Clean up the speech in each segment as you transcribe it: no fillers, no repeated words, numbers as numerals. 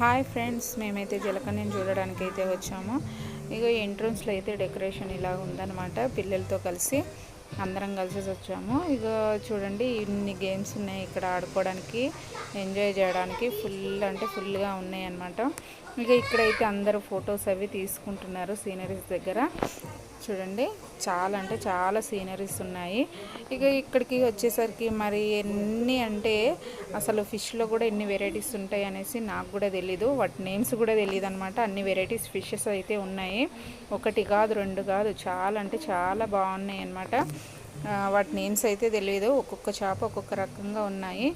Hi friends, మేమైతే జలకన్యను చూడడానికి అయితే వచ్చాము. ఇక ఎంట్రన్స్లో అయితే డెకరేషన్ ఇలా ఉందన్నమాట. పిల్లలతో కలిసి అందరం కలిసి వచ్చాము. ఇక చూడండి, ఇన్ని గేమ్స్ ఉన్నాయి ఇక్కడ ఆడుకోవడానికి, ఎంజాయ్ చేయడానికి. ఫుల్గా ఉన్నాయి అన్నమాట. ఇక ఇక్కడైతే అందరూ ఫొటోస్ అవి తీసుకుంటున్నారు సీనరీస్ దగ్గర. చూడండి, చాలా అంటే చాలా సీనరీస్ ఉన్నాయి. ఇక ఇక్కడికి వచ్చేసరికి మరి ఎన్ని అంటే అసలు ఫిష్లో కూడా ఎన్ని వెరైటీస్ ఉంటాయి అనేసి నాకు కూడా తెలీదు. వాటి నేమ్స్ కూడా తెలియదు అనమాట. అన్ని వెరైటీస్ ఫిషెస్ అయితే ఉన్నాయి. ఒకటి కాదు, రెండు కాదు, చాలా అంటే చాలా బాగున్నాయి అన్నమాట. వాటి నేమ్స్ అయితే తెలియదు. ఒక్కొక్క చేప ఒక్కొక్క రకంగా ఉన్నాయి.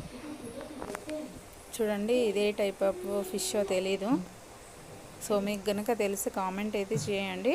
చూడండి, ఇదే టైప్ ఆఫ్ ఫిష్ తెలీదు. సో మీకు కనుక తెలిసి కామెంట్ అయితే చేయండి.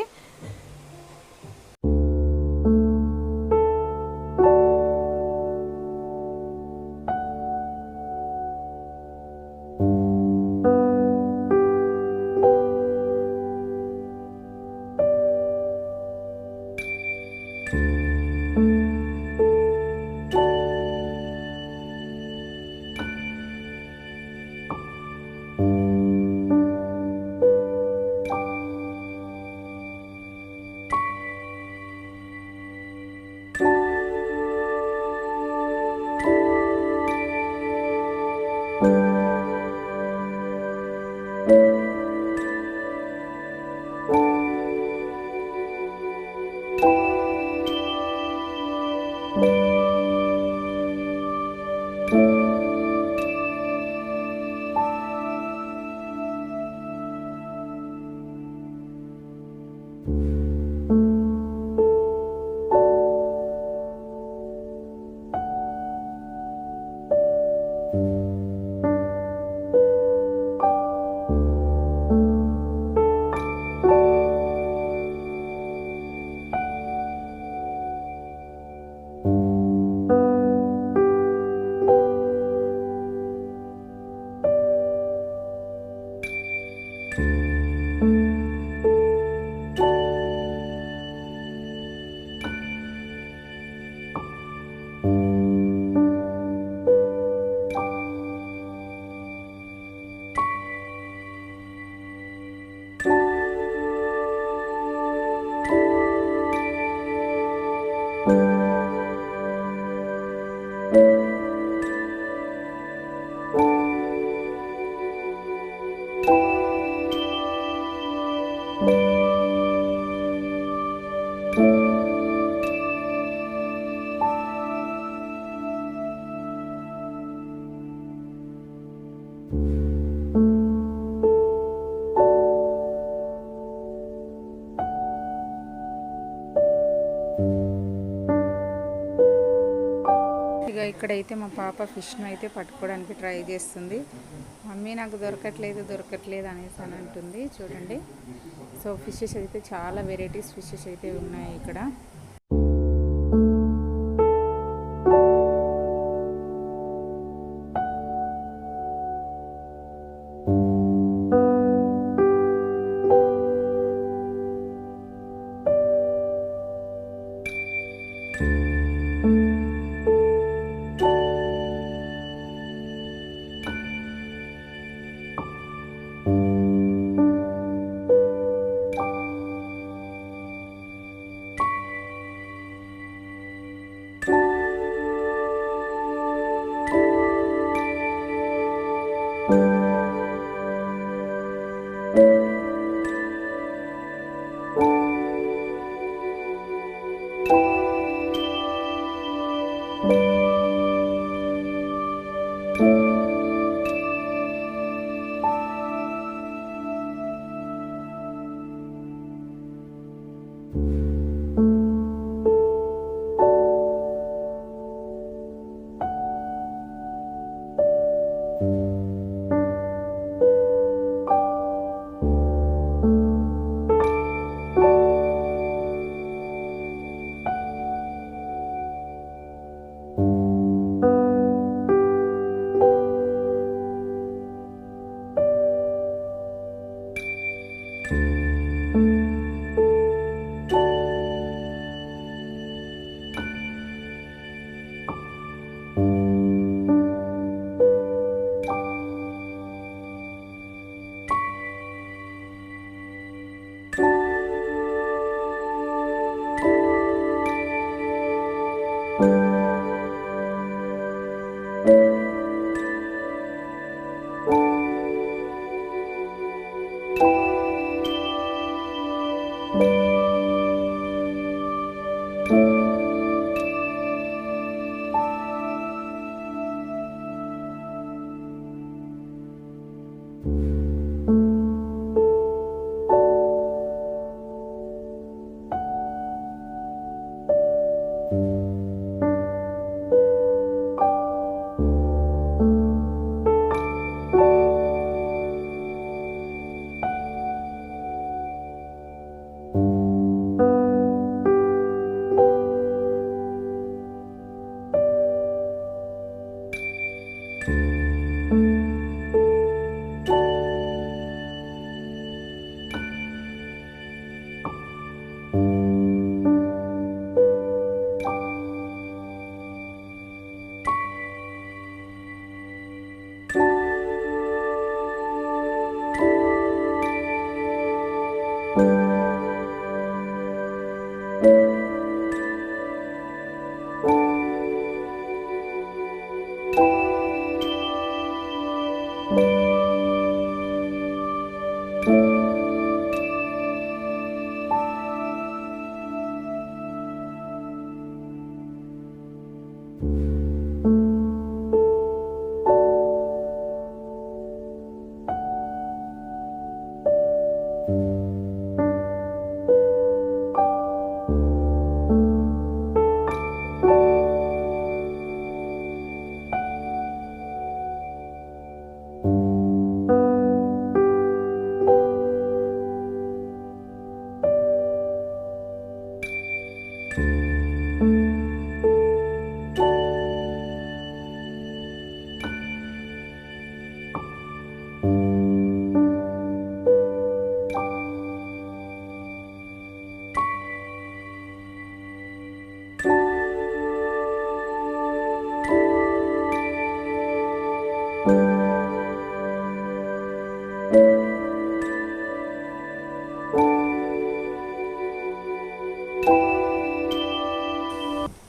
ఇక్కడైతే మా పాప ఫిష్ను అయితే పట్టుకోవడానికి ట్రై చేస్తుంది. మమ్మీ నాకు దొరకట్లేదు అనేసి అని అంటుంది. చూడండి, సో ఫిషెస్ అయితే చాలా వెరైటీస్ ఫిషెస్ అయితే ఉన్నాయి ఇక్కడ.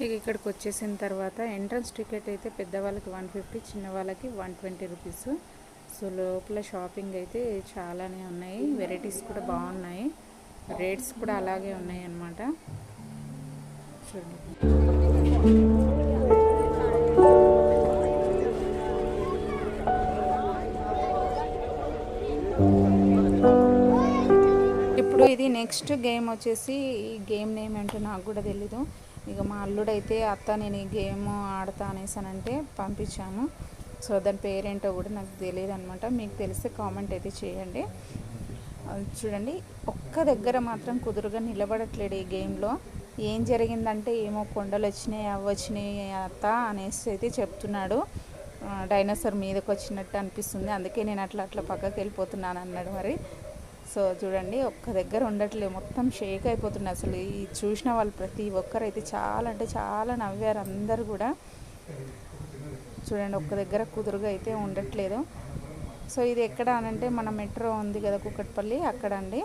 ఇక ఇక్కడికి వచ్చేసిన తర్వాత ఎంట్రన్స్ టికెట్ అయితే పెద్దవాళ్ళకి 150, చిన్న వాళ్ళకి 120 రూపీస్. సో లోపల షాపింగ్ అయితే చాలానే ఉన్నాయి, వెరైటీస్ కూడా బాగున్నాయి, రేట్స్ కూడా అలాగే ఉన్నాయి అన్నమాట. చూడండి. ఇప్పుడు ఇది నెక్స్ట్ గేమ్ వచ్చేసి, ఈ గేమ్ నేమ్ ఏంటో నాకు కూడా తెలీదు. ఇక మా అల్లుడైతే అత్త నేను ఈ గేమ్ ఆడతా అనేసానంటే పంపించాము. సో దాని పేరేంటో కూడా నాకు తెలియదు అనమాట. మీకు తెలిస్తే కామెంట్ అయితే చేయండి. చూడండి, ఒక్క దగ్గర మాత్రం కుదురుగా నిలబడట్లేడు ఈ గేమ్లో. ఏం జరిగిందంటే ఏమో కొండలు వచ్చినాయి, అవి వచ్చినాయి అత్త అనేసి అయితే చెప్తున్నాడు. డైనోసార్ మీదకి వచ్చినట్టు అనిపిస్తుంది, అందుకే నేను అట్లా పక్కకి వెళ్ళిపోతున్నాను అన్నాడు మరి. సో చూడండి, ఒక్క దగ్గర ఉండట్లేదు, మొత్తం షేక్ అయిపోతుంది అసలు. ఈ చూసిన వాళ్ళు ప్రతి ఒక్కరైతే చాలా అంటే చాలా నవ్వారు అందరు కూడా. చూడండి, ఒక్క దగ్గర కుదురుగా అయితే ఉండట్లేదు. సో ఇది ఎక్కడ అనంటే మన మెట్రో ఉంది కదా కూకట్పల్లి, అక్కడ అండి.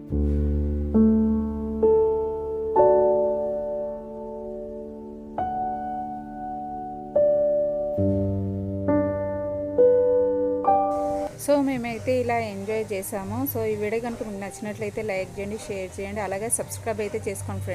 సో మేమైతే ఇలా ఎంజాయ్ చేసాము. సో ఈ వీడియో కనుక మీకు నచ్చినట్లయితే లైక్ చేయండి, షేర్ చేయండి, అలాగే సబ్స్క్రైబ్ అయితే చేసుకోండి ఫ్రెండ్స్.